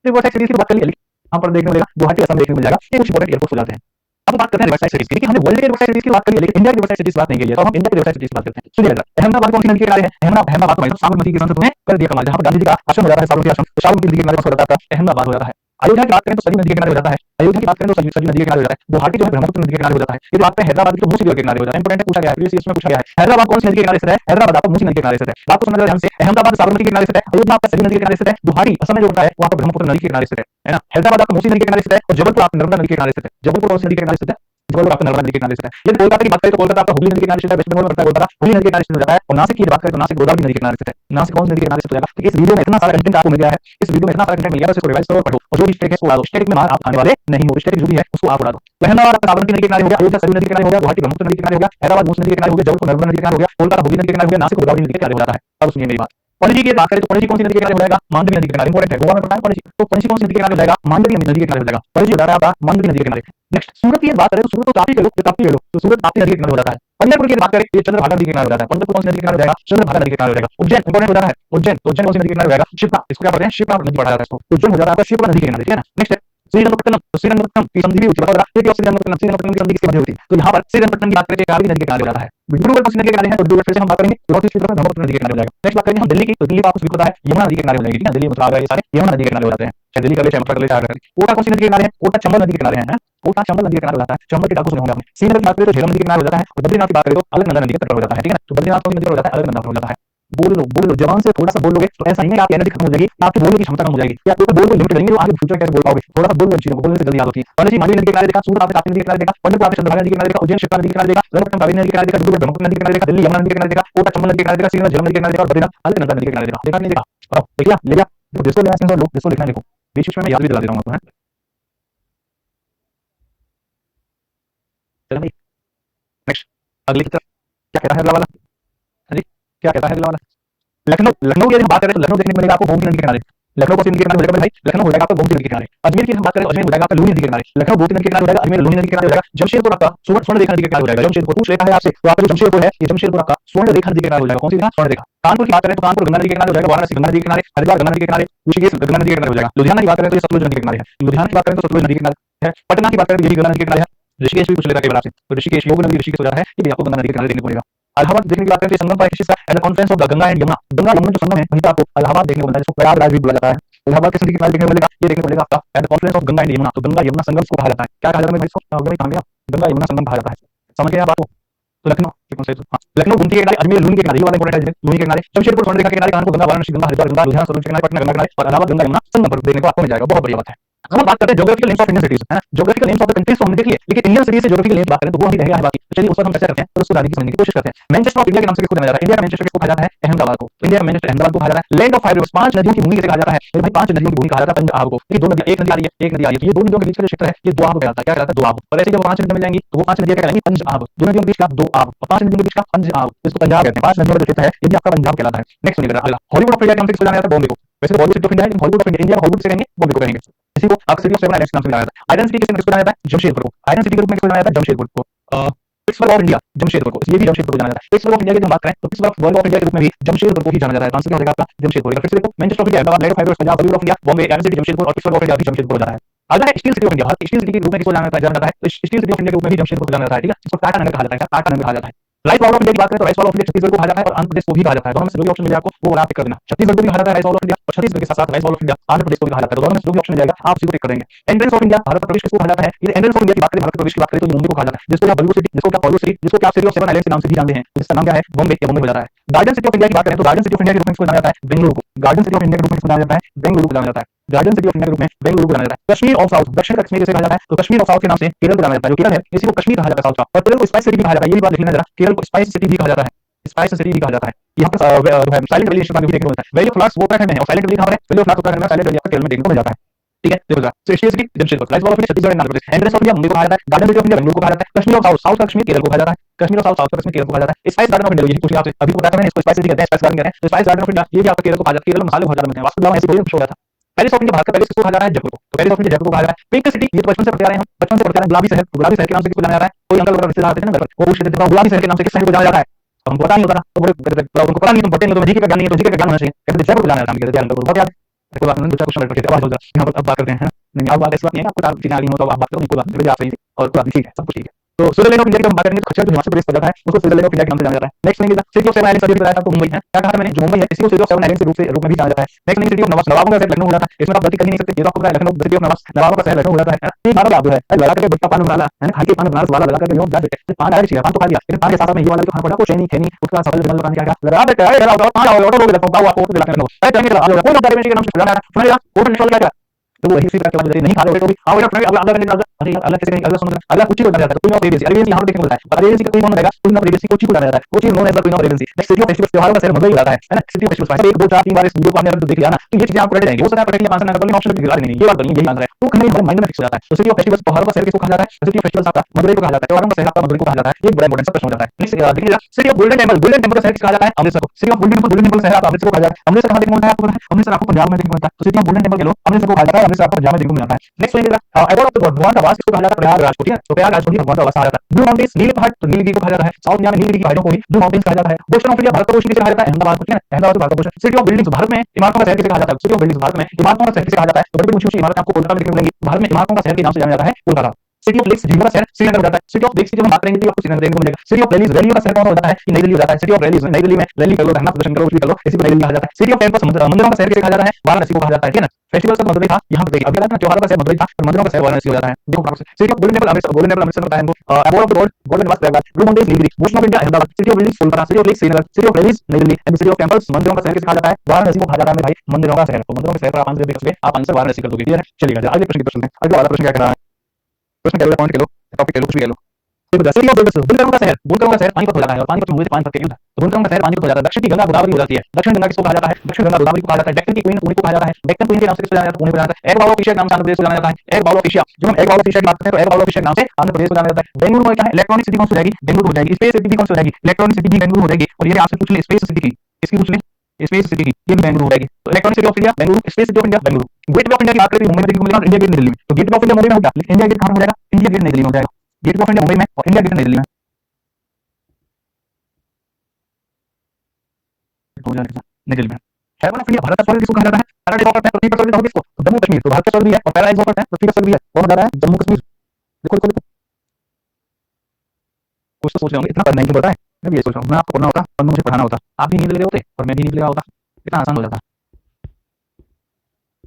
River side cities की बात कर लिया, यहाँ पर देखने को मिलेगा गुवाहाटी असम देखने को मिल जाएगा, ये कुछ इंपॉर्टेंट एयरपोर्ट हो जाते हैं। अब बात करते हैं रिवर साइड सिटीज की। देखिए हमने वर्ल्ड के रिवर साइड सिटीज की बात करी है, लेकिन इंडिया की रिवर साइड सिटीज की बात नहीं की है, तो हम इंडिया की रिवर साइड सिटीज की बात करते हैं। सुनिए जरा, अहमदाबाद कौन सी नदी के किनारे है? अहमदाबाद तो भाई साबरमती के संस्कृत में कर दिया कमाल, जहाँ पर गांधी जी का आश्रम हो जाता है, साबरमती आश्रम, तो साबरमती नदी के किनारे कौन सा आता है? अहमदाबाद हो जाता है। अयोध्या की बात करें तो सरयू नदी के किनारे हो जाता है, अयोध्या की बात करें तो सरयू नदी के किनारे हो जाता है। गुवाहाटी जो है ब्रह्मपुत्र नदी के किनारे हो जाता है। ये बात है हैदराबाद की, तो मूसी रिवर के किनारे हो जाता है। इंपॉर्टेंट पूछा गया है, इसमें पूछा गया है हैदराबाद कौन सी नदी के किनारे स्थित है? हैदराबाद आपको मूसी नदी के किनारे स्थित है। बात को समझना ध्यान से, अहमदाबाद साबरमती के किनारे स्थित है, अयोध्या आपका सरयू नदी के किनारे स्थित है, गुवाहाटी असम में जो होता है वहां पर ब्रह्मपुत्र नदी के किनारे स्थित है ना। हैदराबाद आपका मूसी नदी के किनारे स्थित है और जबलपुर आपका नर्मदा नदी के किनारे स्थित है। जबलपुर कौन सी नदी के किनारे स्थित है? जबलपुर आपका नर्मदा नदी के किनारे स्थित है। यदि कोलकाता की बात करें तो कोलकाता आपका हुगली नदी के किनारे स्थित है, वेस्ट बंगाल में पड़ता है कोलकाता, हुगली नदी के किनारे स्थित हो जाता है। और नासिक की बात करें तो नासिक गोदावरी नदी के किनारे स्थित है। नासिक कौन सी नदी के किनारे स्थित हो जाएगा? तो इस वीडियो में इतना सारा कंटेंट आपको मिल गया है, इस वीडियो में इतना सारा कंटेंट मिल गया है, इसको रिवाइज करो, पढ़ो, और जो स्टेटिक है उसको उड़ा दो। स्टेटिक में मार आप खाने वाले नहीं हो, स्टेटिक जो भी है उसको आप उड़ा दो। अहमदाबाद आपका साबरमती नदी के किनारे हो गया, अयोध्या सरयू नदी के किनारे हो गया, गुवाहाटी ब्रह्मपुत्र नदी के किनारे हो गया, हैदराबाद मूसी नदी के किनारे हो गया, जबलपुर नर्मदा नदी के किनारे हो गया, कोलकाता हुगली नदी के किनारे हो गया, नासिक गोदावरी नदी के किनारे हो जाता है। अब सुनिए मेरी बात, पणजी की बात करें तो पणजी कौन सी नदी के किनारे हो जाएगा? मांडवी नदी के किनारे। इंपॉर्टेंट है, गोवा में पड़ता है पणजी, तो पणजी कौन सी नदी के किनारे हो जाएगा? मांडवी नदी के किनारे हो जाएगा। पणजी हो जाता है आपका मांडवी नदी के किनारे। नेक्स्ट सूरत की बात करें तो सूरत तो ताप्ती ले लो, तो सूरत ताप्ती नदी के किनारे हो जाता है। पंढरपुर की बात करें तो चंद्रभागा नदी के किनारे हो जाता है। पंढरपुर कौन सी नदी के किनारे हो जाएगा? चंद्रभागा नदी के किनारे हो जाएगा। उज्जैन इंपॉर्टेंट हो जाता है, उज्जैन कौन सी नदी के किनारे हो जाएगा? शिप्रा, इसको क्या पढ़ते हैं? शिप्रा नदी पढ़ा जाता है इसको। उज्जैन हो जाता है आपका शिप्रा नदी के किनारे, ठीक है ना। नेक्स्ट है श्रीरंगपट्टनम, तो श्रीरंगपट्टनम की संधि भी होती है, श्रीरंगपट्टनम की संधि किसके मध्य होती है? तो यहाँ पर श्रीरंगपट्टनम की बात करें तो कावेरी नदी के किनारे हो जाता है। डिब्रूगढ़ कौन सी नदी के किनारे है? तो डिब्रूगढ़ फिर से हम बात करेंगे, नॉर्थ ईस्ट में ब्रह्मपुत्र नदी के किनारे हो जाएगा। नेक्स्ट बात करेंगे हम दिल्ली की, तो दिल्ली का आपको स्वीकृत है यमुना नदी के किनारे हो जाएगी, ठीक है। दिल्ली मतलब आ गया, ये सारे यमुना नदी के किनारे हो जाते हैं। चाहे दिल्ली का ले, चाहे मथुरा का ले, चाहे कोटा कौन सी नदी के किनारे है? कोटा चंबल नदी के किनारे है, कोटा चंबल नदी के किनारे हो जाता है। चंबल के डाकू सुने होंगे आपने। श्रीनगर की बात करें तो झेलम नदी के किनारे हो जाता है, और बद्रीनाथ की बात करें तो अलकनंदा नदी के तट पर हो जाता है, ठीक है ना। तो बद्रीनाथ कौन सी नदी पर हो जाता है? अलकनंदा पर हो जाता है। बोल लो जवान से थोड़ा सा बोल लोगे तो ऐसा नहीं है आपकी एनर्जी खत्म हो जाएगी, आपकी बोलने की क्षमता कम हो जाएगी, या आपको बोल को लिमिट करेंगे तो आगे फ्यूचर कैसे बोल पाओगे। थोड़ा सा बोल लो, चीजों को बोलने से जल्दी याद होती है। पहले मांडवी नदी के किनारे देखा, सूरत आपने ताप्ती नदी के किनारे देखा, पंढरपुर आपने चंद्रभागा नदी के किनारे देखा, उज्जैन शिप्रा नदी के किनारे देखा, श्रीरंगपट्टनम कावेरी नदी के किनारे देखा, डिब्रूगढ़ ब्रह्मपुत्र नदी के किनारे देखा, दिल्ली यमुना नदी के किनारे देखा, कोटा चंबल नदी के किनारे देखा, श्रीनगर झेलम नदी के किनारे देखा, और बद्रीनाथ अलकनंदा नदी के किनारे देखा। देखा नहीं देखा? बताओ, देखिए ले लिया। देखो जिसको लेना है लो, जिसको लिखना है लिखो, बीच में मैं याद भी दिला दे रहा हूं आपको, है चलो भाई। नेक्स्ट अगली की तरफ, क्या कहता है अगला वाला? हाँ जी, क्या कहता है अगला वाला? लखनऊ, लखनऊ की यदि हम बात करें तो लखनऊ देखने को मिलेगा आपको गोमती नदी के किनारे। लखनऊ कौन सी नदी के किनारे हो जाएगा भाई? लखनऊ हो जाएगा आपका गोमती नदी के किनारे। अजमेर की हम बात करें तो अजमेर हो जाएगा आपका लूनी नदी के किनारे। लखनऊ गोमती नदी के किनारे हो जाएगा, अजमेर लूनी नदी के किनारे हो जाएगा। जमशेदपुर आपका स्वर्ण रेखा नदी के किनारे हो जाएगा। जमशेदपुर पूछ लेता है आपसे, तो आपका जो जमशेदपुर है, ये जमशेदपुर आपका स्वर्ण रेखा नदी के किनारे हो जाएगा। कौन सी रेखा? स्वर्ण रेखा। कानपुर की बात करें तो कानपुर गंगा नदी के किनारे हो जाएगा, वाराणसी गंगा नदी के किनारे, हरिद्वार गंगा नदी के किनारे, ऋषिकेश गंगा नदी के किनारे हो जाएगा। लुधियाना की बात करें तो ये सतलुज नदी के किनारे है। लुधियाना की बात करें तो सतलुज नदी के किनारे है। पटना की बात करें तो ये भी गंगा नदी के किनारे है। ऋषिकेश भी पूछ लेता है कई बार आपसे, तो ऋषिकेश योग नदी ऋषिकेश हो जाता है, ये भी आपको गंगा नदी के किनारे देखने को मिलेगा। इलाहाबाद देखने की बात करें तो संगम पर किसका? At the conference of the Ganga and Yamuna, Ganga Yamuna जो संगम है वहीं पर आपको इलाहाबाद देखने को मिलता है, जिसको प्रयागराज भी बोला जाता है। इलाहाबाद के संधि के किनारे देखने को मिलेगा, ये देखने को मिलेगा आपका at the conference of Ganga and Yamuna. तो गंगा यमुना संगम को कहा जाता है, क्या कहा जाता है भाई इसको? कहां गया? गंगा यमुना संगम कहा जाता है। समझ गए आप बात को? तो लखनऊ लखनऊ घूमती के किनारे, अजमेर लूनी के किनारे, ये वाला इंपॉर्टेंट है, लूनी के किनारे, जमशेदपुर स्वर्ण रेखा के किनारे, कानपुर गंगा, वाराणसी गंगा, हरिद्वार गंगा, लुधियाना सरोवर के किनारे, पटना गंगा किनारे, और इलाहाबाद गंगा यमुना संगम पर देखने को आपको मिल जाएगा। बहुत बढ़िया बात है। हम बात करते हैं geographical names of Indian cities, है ना। Geographical names of the countries तो हमने देख लिए, लेकिन इंडियन सिटीज से ज्योग्राफिकल नेम्स बात करें तो वो अभी रह गया है बाकी। तो चलिए उस पर हम चर्चा करते हैं और उसको जानने की समझने की कोशिश करते हैं। मैनचेस्टर ऑफ इंडिया के नाम से किसको जाना जाता है? इंडिया का मैनचेस्टर किसको कहा जाता है? अहमदाबाद को। इंडिया का मैनचेस्टर अहमदाबाद को कहा जाता है। लैंड ऑफ फाइव रिवर्स, पांच नदियों की भूमि किसे कहा जाता है? भाई पांच नदियों की भूमि कहा जाता है पंजाब को। ये दो नदियां, एक नदी आ रही है, एक नदी आ रही है, तो ये दो नदियों के बीच का जो क्षेत्र है ये दोआब कहलाता है। क्या कहलाता है? दोआब। और ऐसे जब पांच नदियां मिल जाएंगी तो वो पांच नदियां क्या कहलाएंगी? पंजाब। दो नदियों के बीच का दोआब और पांच नदियों के बीच का पंजाब, इसको पंजाब कहते हैं। पांच नदियों का जो क्षेत्र है ये भी आपका पंजाब कहलाता है। नेक्स्ट सुनिए अगला, हॉलीवुड ऑफ इंडिया के नाम से किसको जाना जाता है? बॉम्बे को। वैसे तो बॉलीवुड सिटी ऑफ इंडिया है, लेकिन हॉलीवुड ऑफ इंडिया हॉलीवुड से कहेंगे, बॉम्बे को कहेंगे। इसी को आप सिटी ऑफ सेवन आइलैंड्स के नाम से जाना जाता है। आइलैंड सिटी किसको जाना जाता है? जमशेदपुर को। आइलैंड सिटी के रूप में किसको जाना जाता है? जमशेदपुर को। पिट्सबर्ग ऑफ इंडिया, जमशेदपुर को, ये भी जमशेदपुर को जाना जाता है। पिट्सबर्ग ऑफ इंडिया की हम बात करें तो पिट्सबर्ग ऑफ इंडिया के रूप में भी जमशेदपुर को ही जाना जाता है। आंसर क्या हो जाएगा आपका? जमशेदपुर। फिर से देखो, Manchester of India, Ahmedabad, land of five rivers Punjab, Hollywood of India Bombay, island city Jamshedpur, और पिट्सबर्ग ऑफ इंडिया भी जमशेदपुर हो जाता है। अगला है steel city of India, Bharat steel city के रूप में किसको जाना जाता है? तो स्टील सिटी ऑफ इंडिया के रूप में भी जमशेदपुर को जाना जाता है, ठीक है। इसको टाटा नगर कहा जाता है, टाटा नगर कहा जाता है। राइस वाल ऑफ इंडिया की बात करें तो rice wall of India Chhattisgarh को कहा जाता है और आंध्र प्रदेश को भी कहा जाता है। दोनों में से जो भी ऑप्शन मिले आपको वो आप टिक कर देना। छत्तीसगढ़ को भी कहा जाता है राइस वाल ऑफ इंडिया, और छत्तीसगढ़ के साथ साथ rice wall of India Andhra Pradesh को भी कहा जाता है। तो दोनों में से जो भी ऑप्शन मिल जाएगा आप उसी को टिक कर देंगे। एंट्रेंस ऑफ इंडिया, भारत का प्रवेश किसको कहा जाता है? ये एंट्रेंस ऑफ इंडिया की बात करें, भारत का प्रवेश की बात करें तो मुंबई को कहा जाता है, जिसको आप बॉलीवुड सिटी, जिसको आप हॉलीवुड सिटी, जिसको आप सिटी ऑफ सेवन आइलैंड्स के नाम से भी जानते हैं, जिसका नाम क्या है? बॉम्बे या मुंबई हो जाता है। गार्डन सिटी ऑफ इंडिया की बात करें तो गार्डन सिटी ऑफ इंडिया के रूप में किसको जाना जाता है? बेंगलुरु को। गार्डन सिटी ऑफ इंडिया के रूप में किसको जाना जाता है? बेंगलुरु को जाना जाता है। गार्डन सिटी ऑफ इंडिया के रूप में बेंगलुरु को जाना जाता है। कश्मीर ऑफ साउथ, दक्षिण कश्मीर जिसे कहा जाता है, तो कश्मीर ऑफ साउथ के नाम से केरल को जाना जाता है। जो केरल है इसी को कश्मीर कहा जाता है साउथ का, और केरल को स्पाइस सिटी भी कहा जाता है। ये भी बात लिख लेना जरा, केरल को स्पाइस सिटी भी कहा जाता है, स्पाइस सिटी भी कहा जाता है। यहाँ पर साइलेंट वैली नेशनल पार्क भी देखने को मिलता है। वैली ऑफ फ्लावर्स वो उत्तराखंड में है और साइलेंट वैली कहां पर है? वैली ऑफ फ्लावर्स उत्तराखंड में, साइलेंट वैली आपको केरल में देखने को मिल जाता है, ठीक है। देखो जरा, तो state city Jamshedpur, rice wall of India Chhattisgarh and Andhra Pradesh, entrance of India Mumbai को कहा जाता है। Garden city of India Bengaluru को कहा जाता है। कश्मीर ऑफ साउथ, साउथ का कश्मीर केरल को कहा जाता है। कश्मीर ऑफ साउथ, साउथ का कश्मीर केरल को कहा जाता है। स्पाइस गार्डन ऑफ इंडिया, ये पूछिए आपसे अभी बताया था मैंने, इसको स्पाइस सिटी कहते हैं, स्पाइस गार्डन कहते हैं। तो स्पाइस गार्डन ऑफ इंडिया ये भी आपका केरल को कहा जाता है। केरल में मसाले बहुत ज्यादा मिलते हैं, वास्तु में ऐसे कोई कुछ हो गया था। पेरिस ऑफ इंडिया, भारत का पेरिस किसको कहा जाता है? जयपुर को। तो पेरिस ऑफ इंडिया जयपुर को कहा जाता है। पिंक सिटी, ये तो बचपन से पढ़ते आ रहे हैं हम, बचपन से पढ़ते आ रहे हैं। गुलाबी शहर, गुलाबी शहर के नाम से किसको जाना जाता है? कोई अंकल वगैरह रिश्तेदार आते थे ना घर पर, वो पूछ लेते थे गुलाबी शहर के नाम से किस शहर को जाना जाता है? तो हमको पता नहीं होता था, तो बोले उनको पता नहीं, तुम पढ़ते नहीं, तो जीके का ज्ञान नहीं है, तो जीके का ज्ञान होना चाहिए। कहते थे जयपुर को जाना जाता है, कहते थे अंकल को बहुत याद। कोई बात नहीं, 2-4 क्वेश्चन रट रखे थे, यहाँ पर अब बात करते हैं, है ना? नहीं, अब बात ऐसी बात नहीं है कि आपको चीज़ें आ गई हो तो आप बात करो, नहीं कोई बात नहीं, आप सही थे और कोई बात नहीं, ठीक है, सब कुछ ठीक है। तो स्विट्जरलैंड ऑफ इंडिया की हम बात करेंगे तो खच्चर जो हिमाचल प्रदेश पर जाता है, उसको स्विट्जरलैंड ऑफ इंडिया के नाम से जाना जाता है। Next thing is the city of seven islands, अभी बताया था आपको मुंबई है। क्या कहा था मैंने? जो मुंबई है इसी को सिटी ऑफ सेवन आइलैंड्स के रूप में भी जाना जाता है। नेक्स्ट थिंग सिटी ऑफ नवाबों का शहर लखनऊ हो जाता है, इसमें आप गलती कर ही नहीं सकते, ये तो आपको पता है लखनऊ सिटी ऑफ नवाबों का शहर लखनऊ हो जाता है। ये मानो जादू है, लगा करके गुटखा पान बनाना है ना, खाई के पान बनारस वाला लगा करके योग जा देते, पान आया चाहिए, पान तो खा लिया, लेकिन पान के साथ में ये वाला भी तो खाना पड़ा, वो चैनी खैनी उसका सफल जमल दुकान क्या लगा देते हैं, लगा दो पान ऑर्डर हो गया, पाव आपको दिला के रखो, अरे चलिए लगा कोई नौकरी के नाम से खुला है, सुनिएगा कोई निकल गया, तो वही इसी तरह के बाद नहीं खा रहे हो तो भी आओ यार अगला अगला अगला अरे अगला किसी अगला सुन अगला कुछ ही हो जाता है, कोई और एजेंसी अरे यहां देखने को मिलता है, पर एजेंसी का कोई कौन रहेगा, कोई और एजेंसी को चीज जाता है, वो चीज नोन एज कोई और agency. Next city of festivals, त्योहारों का शहर मुंबई हो जाता है ना, सिटी ऑफ फेस्टिवल्स 1 2 4 3 बार इस वीडियो को आपने अगर देख लिया ना तो ये चीजें आपको रट जाएंगी, हो सकता है पढ़ने के लिए आंसर ना कर पाए, ऑप्शन में गिरा नहीं, ये बात बनी यही आंसर है, तो कहीं हमारे माइंड में फिक्स हो जाता है। तो सिटी ऑफ फेस्टिवल्स त्योहारों का शहर किसको कहा जाता है, सिटी ऑफ फेस्टिवल्स आपका मदुरई को कहा जाता है, त्योहारों का शहर आपका मदुरई को कहा जाता है, ये बड़ा इंपॉर्टेंट प्रश्न हो जाता है। नेक्स्ट देखिए city of golden temple, golden temple का शहर किसको कहा जाता है, अमृतसर को, सिटी ऑफ गोल्डन टेंपल शहर आपका अमृतसर को कहा जाता है। अमृतसर कहां देखने को मिलता है आपको पता है, अमृतसर आपको पंजाब में देखने को मिलता है, तो सिटी ऑफ गोल्डन टेंपल के लोग अमृतसर को कहा जाता है, अमृतसर आपको पंजाब में देखने को मिलता है। नेक्स्ट अवार्ड ऑफ भगवान का वास किसको कहा जाता है, प्रयागराज को, ठीक है, तो प्रयागराज को भगवान का वास कहा जाता है। ब्लू माउंटेन्स, नील पहाड़ तो नीलगिरी को कहा जाता है, साउथ इंडिया में नीलगिरी की पहाड़ों को भी ब्लू माउंटेन्स कहा जाता है। ओशन ऑफ इंडिया, भारत का ओशन किसे कहा जाता है, अहमदाबाद को, ठीक है, अहमदाबाद भारत का ocean. City of buildings, Bharat में इमारतों का शहर किसे कहा जाता है, सिटी ऑफ बिल्डिंग्स, भारत में इमारतों का शहर किसे कहा जाता है, तो बड़ी बड़ी ऊंची ऊंची इमारतें आपको कोलकाता में देखने को मिलेंगी, भारत में इमारतों का शहर के नाम से जाना जाता है कोलकाता। सिटी ऑफ लेक्स, झीलों का शहर श्रीनगर हो जाता है। सिटी ऑफ लेक्स की जब हम बात करेंगे तो आपको श्रीनगर देखने को मिलेगा। सिटी ऑफ रैलीज, रैलियों का शहर कौन हो जाता है, नई दिल्ली हो जाता है। City of rallies, Nai Delhi में रैली कर लो, धरना प्रदर्शन करो, कुछ भी कर लो, इसी को नई दिल्ली कहा जाता है। सिटी ऑफ टेम्पल्स, मंदिरों का शहर किसे कहा जाता है, वाराणसी को कहा जाता है, ठीक है ना। फेस्टिवल्स का मदुरई था, यहाँ पे देखिए अभी ना त्योहारों का शहर मदुरई था और मंदिरों का शहर वाराणसी हो जाता है। देखो फटाफट से city of golden temple Amritsar, golden temple Amritsar में बताया हमको। Abode of the road, golden was Prayagraj, blue mountains Nilgiri, ocean of India Ahmedabad, city of buildings Kolkata, city of lakes Srinagar, city of rallies Nai Delhi and city of temples, मंदिरों का शहर किसे कहा जाता है, वाराणसी को कहा जाता है मेरे भाई, मंदिरों का शहर। तो मंदिरों के शहर पर आप आंसर देख सकते, आप आंसर वाराणसी कर दोगे, क्लियर है। चलिएगा अगले प्रश्न की तरफ चलते हैं। अगला वाला प्रश्न क्या कह रहा है, प्रश्न कह लो, पॉइंट कह लो, टॉपिक कह लो, कुछ भी कह लो। सिटी ऑफ बुलकरों का शहर, बुलकरों का शहर पानीपत हो जाता है और पानीपत में हुए थे पानीपत के युद्ध, तो बुलकरों का शहर पानीपत हो जाता है। दक्षिण की गंगा गोदावरी हो जाती है, दक्षिण गंगा किसको कहा जाता है, दक्षिण गंगा गोदावरी को कहा जाता है। डेक्कन की क्वीन पुणे को कहा जाता है, डेक्कन क्वीन के नाम से किसको जाना जाता है, पुणे को जाना जाता है। एयर बाउल ऑफ एशिया के नाम से आंध्र प्रदेश को जाना जाता है, एयर बाउल ऑफ एशिया, जब हम एयर बाउल ऑफ एशिया की बात करते हैं तो एयर बाउल ऑफ एशिया के नाम से आंध्र प्रदेश को जाना जाता है। बेंगलुरु में क्या है, इलेक्ट्रॉनिक सिटी कौन सी हो जाएगी, बेंगलुरु हो जाएगी। स्पेस सिटी कौन सी हो जाएगी, इलेक्ट्रॉनिक सिटी भी बेंगलुरु हो जाएगी। और ये आपसे पूछ ले स्पेस सिटी की, इसकी पूछ ले स्पेस सिटी की, ये भी बेंगलुरु हो जाएगी। तो electronic city of India Bengaluru, space city of India Bengaluru. Gateway of India की बात करें मुंबई में देखने को मिलेगा, इंडिया गेट नई दिल्ली में। तो गेटवे ऑफ इंडिया मुंबई में होगा, लेकिन इंडिया गेट कहां हो जाएगा, इंडिया गेट नई दिल्ली में हो जाएगा। गेटवे ऑफ इंडिया मुंबई में और इंडिया गेट नई दिल्ली में हो जाएगा, नई दिल्ली में। हेवन ऑफ इंडिया, भारत का स्वर्ग किसको कहा जाता है, पैराडाइज ऑफ अर्थ है, पृथ्वी का स्वर्ग बताओ किसको, तो जम्मू कश्मीर। तो भारत का स्वर्ग भी है और पैराडाइज ऑफ अर्थ है, पृथ्वी का स्वर्ग भी है, कौन हो जा रहा है, जम्मू कश्मीर। देखो देखो देखो, कुछ तो सोच रहे होंगे इतना पढ़ना ही क्यों पड़ता है, मैं भी ये सोच रहा हूँ, मैं आपको पढ़ना होता और मुझे पढ़ाना होता, आप भी नींद ले रहे होते और मैं भी नींद ले रहा होता, कितना आसान हो जाता।